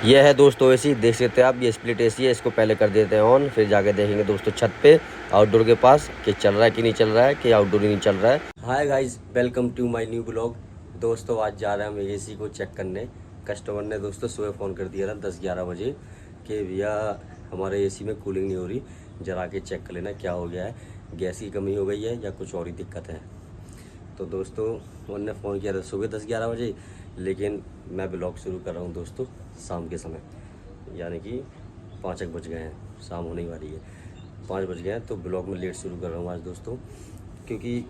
यह है दोस्तों एसी, देख सकते हैं आप। ये स्प्लिट एसी है, इसको पहले कर देते हैं ऑन, फिर जाके देखेंगे दोस्तों छत पे आउटडोर के पास कि चल रहा है कि नहीं चल रहा है, कि आउटडोर ही नहीं चल रहा है। Hi guys, welcome to my new blog. दोस्तों आज जा रहे हैं हम एसी को चेक करने। कस्टमर ने दोस्तों सुबह फ़ोन कर दिया था 10-11 बजे कि भैया हमारे एसी में कूलिंग नहीं हो रही, जरा के चेक कर लेना क्या हो गया है, गैस की कमी हो गई है या कुछ और ही दिक्कत है। तो दोस्तों उन्होंने फ़ोन किया था सुबह 10-11 बजे, लेकिन मैं ब्लॉग शुरू कर रहा हूँ दोस्तों शाम के समय, यानी कि 5 बज गए हैं, शाम होने वाली है, 5 बज गए हैं। तो ब्लॉग में लेट शुरू कर रहा हूँ आज दोस्तों, क्योंकि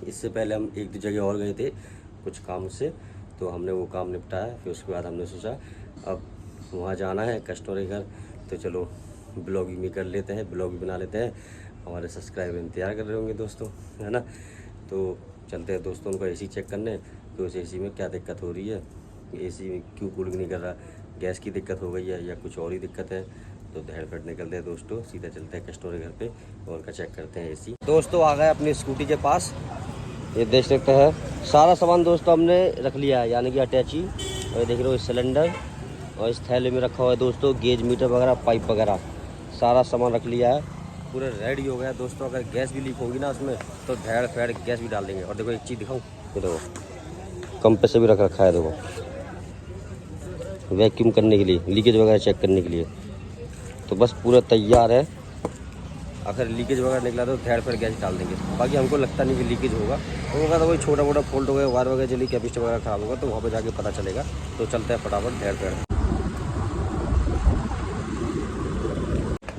इससे पहले हम 1-2 जगह और गए थे कुछ काम से, तो हमने वो काम निपटाया। फिर उसके बाद हमने सोचा अब वहाँ जाना है कस्टमर के घर, तो चलो ब्लॉगिंग भी कर लेते हैं, ब्लॉग भी बना लेते हैं। हमारे सब्सक्राइबर इंतजार कर रहे होंगे दोस्तों, है ना। तो चलते हैं दोस्तों उनका एसी चेक करने कि उस एसी में क्या दिक्कत हो रही है, एसी में क्यों कूलिंग नहीं कर रहा, गैस की दिक्कत हो गई है या कुछ और ही दिक्कत है। तो धैड़ फट निकलते हैं दोस्तों, सीधा चलते हैं कस्टमर के घर पे और उनका चेक करते हैं एसी। दोस्तों आ गए अपनी स्कूटी के पास, ये देख सकते हैं सारा सामान दोस्तों हमने रख लिया है, यानी कि अटैची, और देख रहे हो सिलेंडर, और इस थैले में रखा हुआ है दोस्तों गेज मीटर वगैरह, पाइप वगैरह, सारा सामान रख लिया है, पूरे रेडी हो गया दोस्तों। अगर गैस भी लीक होगी ना उसमें तो धैड़ फैड़ गैस भी डाल देंगे। और देखो एक चीज़ दिखाऊँ, ये देखो कंप्रेसर भी रख रखा है, देखो वैक्यूम करने के लिए, लीकेज वगैरह चेक करने के लिए। तो बस पूरा तैयार है, अगर लीकेज वगैरह निकला तो धैड़ फैड़ गैस डाल देंगे। बाकी हमको लगता नहीं कि लीकेज होगा तो कोई छोटा मोटा फॉल्ट हो गया, वायर वगैरह जली, कैपेसिटर वगैरह खराब होगा, तो वहाँ पर जाके पता चलेगा। तो चलते हैं फटाफट धैड़ फैड़।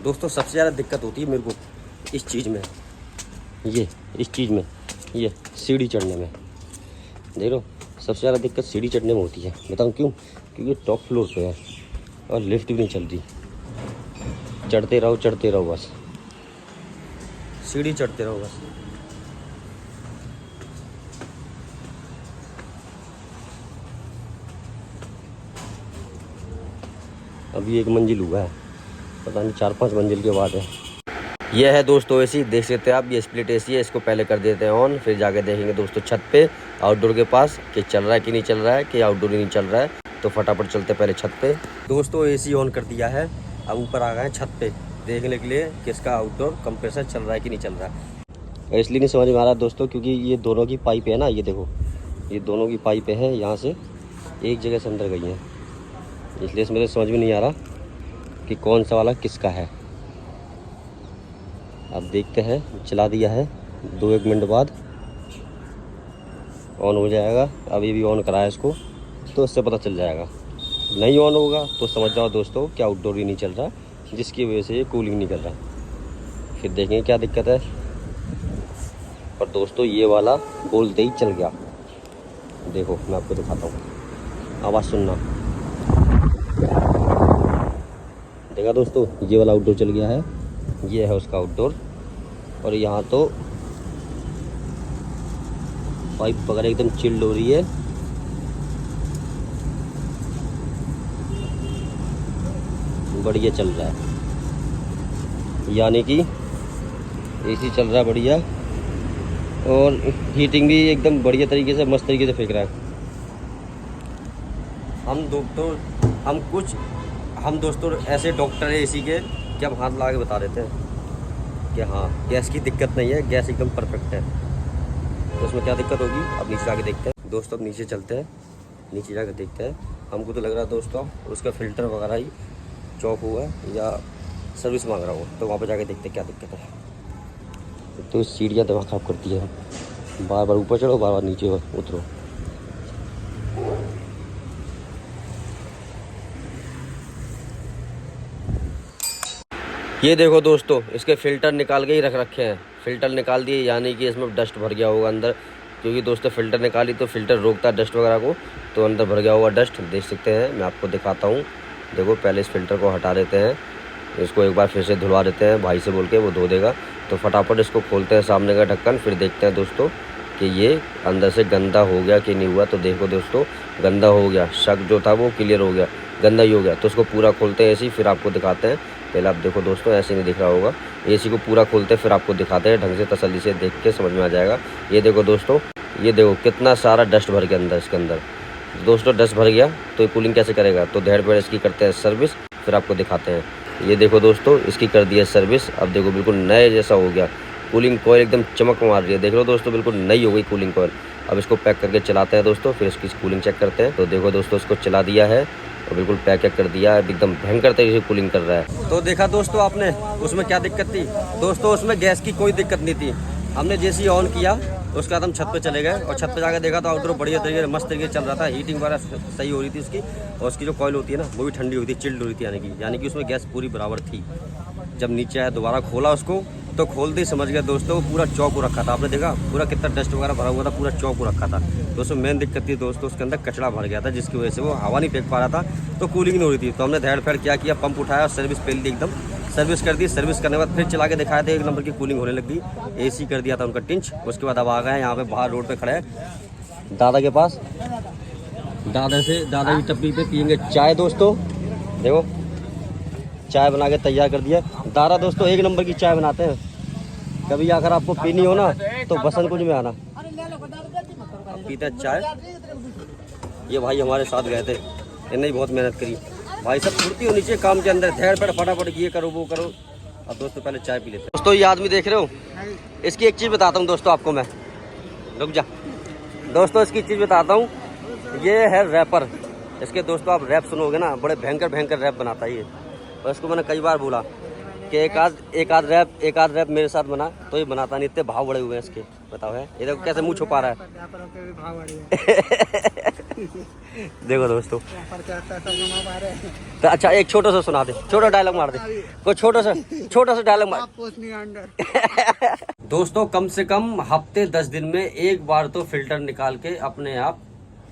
दोस्तों सबसे ज़्यादा दिक्कत होती है मेरे को इस चीज़ में, इस चीज़ में ये सीढ़ी चढ़ने में, देख लो सबसे ज़्यादा दिक्कत सीढ़ी चढ़ने में होती है। बताऊँ क्यों? क्योंकि टॉप फ्लोर पे है और लिफ्ट भी नहीं चल रही, चढ़ते रहो बस, सीढ़ी चढ़ते रहो बस। अभी 1 मंजिल हुआ है, पता नहीं 4-5 मंजिल के बाद है। यह है दोस्तों एसी, देख सकते हैं आप। ये स्प्लिट एसी है, इसको पहले कर देते हैं ऑन, फिर जाके देखेंगे दोस्तों छत पे आउटडोर के पास कि चल रहा है कि नहीं चल रहा है, कि आउटडोर ही नहीं चल रहा है। तो फटाफट चलते पहले छत पे। दोस्तों एसी ऑन कर दिया है, अब ऊपर आ गए हैं छत पे देखने के लिए कि इसका आउटडोर कंप्रेसर चल रहा है कि नहीं चल रहा है। इसलिए नहीं समझ में आ रहा दोस्तों, क्योंकि ये दोनों की पाइप है ना, ये देखो ये दोनों की पाइप है, यहाँ से एक जगह से अंदर गई हैं, इसलिए मेरे समझ में नहीं आ रहा कि कौन सा वाला किसका है। अब देखते हैं, चला दिया है, 2-1 मिनट बाद ऑन हो जाएगा। अभी भी ऑन कराया इसको, तो इससे पता चल जाएगा। नहीं ऑन होगा तो समझ जाओ दोस्तों कि आउटडोर ही नहीं चल रहा, जिसकी वजह से ये कूलिंग नहीं कर रहा। फिर देखेंगे क्या दिक्कत है। और दोस्तों ये वाला बोलते ही चल गया, देखो मैं आपको दिखाता हूँ, आवाज़ सुनना। देखा दोस्तों, ये वाला आउटडोर चल गया है, ये है उसका आउटडोर। और यहाँ तो पाइप वगैरह एकदम चिल्ड हो रही है, बढ़िया चल रहा है, यानी कि एसी चल रहा है बढ़िया, और हीटिंग भी एकदम बढ़िया तरीके से, मस्त तरीके से फेंक रहा है। हम दोस्तों ऐसे डॉक्टर है एसी के कि हम हाथ लगा के बता देते हैं कि हाँ गैस की दिक्कत नहीं है, गैस एकदम परफेक्ट है। तो उसमें क्या दिक्कत होगी अब नीचे जाके देखते हैं दोस्तों। अब नीचे चलते हैं, नीचे जाकर देखते हैं। हमको तो लग रहा है दोस्तों उसका फ़िल्टर वगैरह ही चौक हुआ है या सर्विस मांग रहा हो, तो वहाँ पर जाके देखते हैं क्या दिक्कत है। तो सीढ़ियाँ दिमाग ख़राब करती है, बार बार ऊपर चढ़ो, बार बार नीचे उतरो। ये देखो दोस्तों, इसके फ़िल्टर निकाल के ही रख रखे हैं, फ़िल्टर निकाल दिए, यानी कि इसमें डस्ट भर गया होगा अंदर, क्योंकि दोस्तों फ़िल्टर निकाली तो फ़िल्टर रोकता है डस्ट वगैरह को, तो अंदर भर गया हुआ डस्ट देख सकते हैं। मैं आपको दिखाता हूँ, देखो पहले इस फ़िल्टर को हटा देते हैं, इसको एक बार फिर से धुलवा देते हैं, भाई से बोल के वो धो देगा। तो फटाफट इसको खोलते हैं सामने का ढक्कन, फिर देखते हैं दोस्तों कि ये अंदर से गंदा हो गया कि नहीं हुआ। तो देखो दोस्तों गंदा हो गया, शक जो था वो क्लियर हो गया, गंदा ही हो गया। तो उसको पूरा खोलते हैं एसी, फिर आपको दिखाते हैं। पहले आप देखो दोस्तों, ऐसे नहीं दिख रहा होगा, एसी को पूरा खोलते हैं फिर आपको दिखाते हैं, ढंग से तसल्ली से देख के समझ में आ जाएगा। ये देखो दोस्तों, ये देखो कितना सारा डस्ट भर के अंदर, इसके अंदर दोस्तों डस्ट भर गया तो ये कूलिंग कैसे करेगा, तो धैड़ पैड़ इसकी करते हैं सर्विस, फिर आपको दिखाते हैं। ये देखो दोस्तों, इसकी कर दी है सर्विस। अब देखो बिल्कुल नए जैसा हो गया, कूलिंग कॉइल एकदम चमक मार रही है। देख लो दोस्तों, बिल्कुल नई हो गई कूलिंग कॉइल। अब इसको पैक करके चलाते हैं दोस्तों, फिर इसकी कूलिंग चेक करते हैं। तो देखो दोस्तों, इसको चला दिया है और बिल्कुल पैक कर दिया है, एकदम भयंकर तरीके से कूलिंग कर रहा है। तो देखा दोस्तों आपने उसमें क्या दिक्कत थी दोस्तों, उसमें गैस की कोई दिक्कत नहीं थी। हमने जैसे ही ऑन किया उसके बाद हम छत पे चले गए और छत पे जाकर देखा तो आउटडोर बढ़िया तरीके से मस्त तरीके से चल रहा था। हीटिंग वगैरह सही हो रही थी उसकी, और उसकी जो कॉइल होती है ना वो भी ठंडी हुई थी, चिल्ड हो रही थी, यानी कि उसमें गैस पूरी बराबर थी। जब नीचे आया दोबारा खोला उसको तो खोलते ही समझ गया दोस्तों, पूरा चौक हो रखा था। आपने देखा पूरा कितना डस्ट वगैरह भरा हुआ था, पूरा चौक हो रखा था। दोस्तों मेन दिक्कत थी दोस्तों, उसके अंदर कचरा भर गया था, जिसकी वजह से वो हवा नहीं फेंक पा रहा था, तो कूलिंग नहीं हो रही थी। तो हमने धैड़ फैड़ क्या किया, पंप उठाया और सर्विस पेल दी, एकदम सर्विस कर दी। सर्विस करने के बाद फिर चला के दिखाया था, 1 नंबर की कूलिंग होने लगी। AC कर दिया था उनका टिंच। उसके बाद अब आ गए यहाँ पे, बाहर रोड पे खड़े हैं दादा के पास। दादा की टप्पी पे पियेंगे चाय दोस्तों। देखो चाय बना के तैयार कर दिया दादा दोस्तों, 1 नंबर की चाय बनाते हैं। कभी अगर आपको पीनी हो ना तो बसंत कुंज में आना। अब पीते हैं चाय। ये भाई हमारे साथ गए थे, इन्हें बहुत मेहनत करी भाई, सब फुर्ती होनी चाहिए काम के अंदर, धैड़ पैड़ फटाफट ये करो वो करो। अब दोस्तों पहले चाय पी लेते हैं। दोस्तों ये आदमी देख रहे हो, इसकी एक चीज़ बताता हूँ दोस्तों आपको मैं, रुक जा दोस्तों, इसकी चीज़ बताता हूँ। ये है रैपर। इसके दोस्तों आप रैप सुनोगे ना, बड़े भयंकर रैप बनाता है ये। और इसको मैंने कई बार बोला कि एक आध रैप मेरे साथ बना, तो ये बनाता नहीं, इतने भाव बड़े हुए हैं इसके, बताओ है। ये देखो कैसे मुंह छुपा रहा है। देखो दोस्तों, तो अच्छा एक छोटा सा सुना दे, छोटा डायलॉग मार दे, कोई छोटा सा डायलॉग मार। दोस्तों कम से कम हफ्ते 10 दिन में एक बार तो फिल्टर निकाल के अपने आप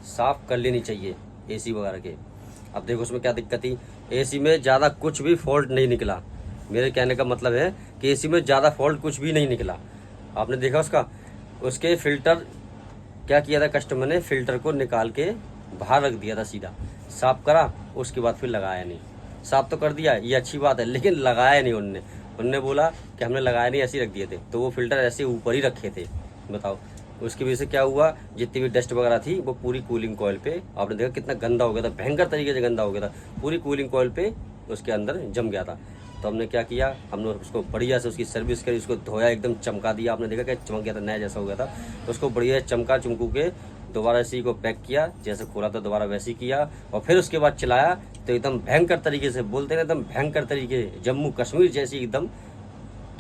साफ कर लेनी चाहिए AC वगैरह के। अब देखो उसमें क्या दिक्कत थी, AC में ज़्यादा कुछ भी फॉल्ट नहीं निकला। मेरे कहने का मतलब है कि AC में ज़्यादा फॉल्ट कुछ भी नहीं निकला। आपने देखा उसके फिल्टर क्या किया था कस्टमर ने, फिल्टर को निकाल के बाहर रख दिया था, सीधा साफ करा, उसके बाद फिर लगाया नहीं। साफ तो कर दिया, ये अच्छी बात है, लेकिन लगाया नहीं उनने बोला कि हमने लगाया नहीं, ऐसे ही रख दिए थे। तो वो फिल्टर ऐसे ऊपर ही रखे थे, बताओ। उसकी वजह से क्या हुआ, जितनी भी डस्ट वगैरह थी वो पूरी कूलिंग कॉइल पे, आपने देखा कितना गंदा हो गया था, भयंकर तरीके से गंदा हो गया था, पूरी कूलिंग कॉइल पे उसके अंदर जम गया था। तो हमने क्या किया, हमने उसको बढ़िया से उसकी सर्विस करी, उसको धोया, एकदम चमका दिया। आपने देखा कि चमक गया था, नया जैसा हो गया था। उसको बढ़िया चमका चुमकू के दोबारा इसी को पैक किया, जैसे खोला था दोबारा वैसे ही किया, और फिर उसके बाद चलाया तो एकदम भयंकर तरीके से, बोलते हैं एकदम भयंकर तरीके, जम्मू कश्मीर जैसी एकदम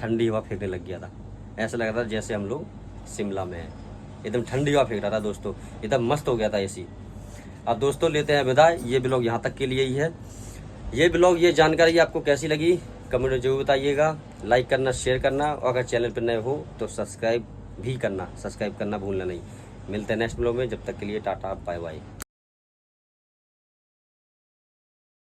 ठंडी हवा फेंकने लग गया था। ऐसा लग रहा था जैसे हम लोग शिमला में हैं, एकदम ठंडी हवा फेंक रहा था दोस्तों, एकदम मस्त हो गया था AC। अब दोस्तों लेते हैं विदा, ये ब्लॉग यहाँ तक के लिए ही है। ये ब्लॉग, ये जानकारी आपको कैसी लगी कमेंट में जरूर बताइएगा। लाइक करना, शेयर करना, और अगर चैनल पर नए हो तो सब्सक्राइब भी करना, सब्सक्राइब करना भूलना नहीं। मिलते हैं नेक्स्ट ब्लॉग में, जब तक के लिए टाटा बाय बाय।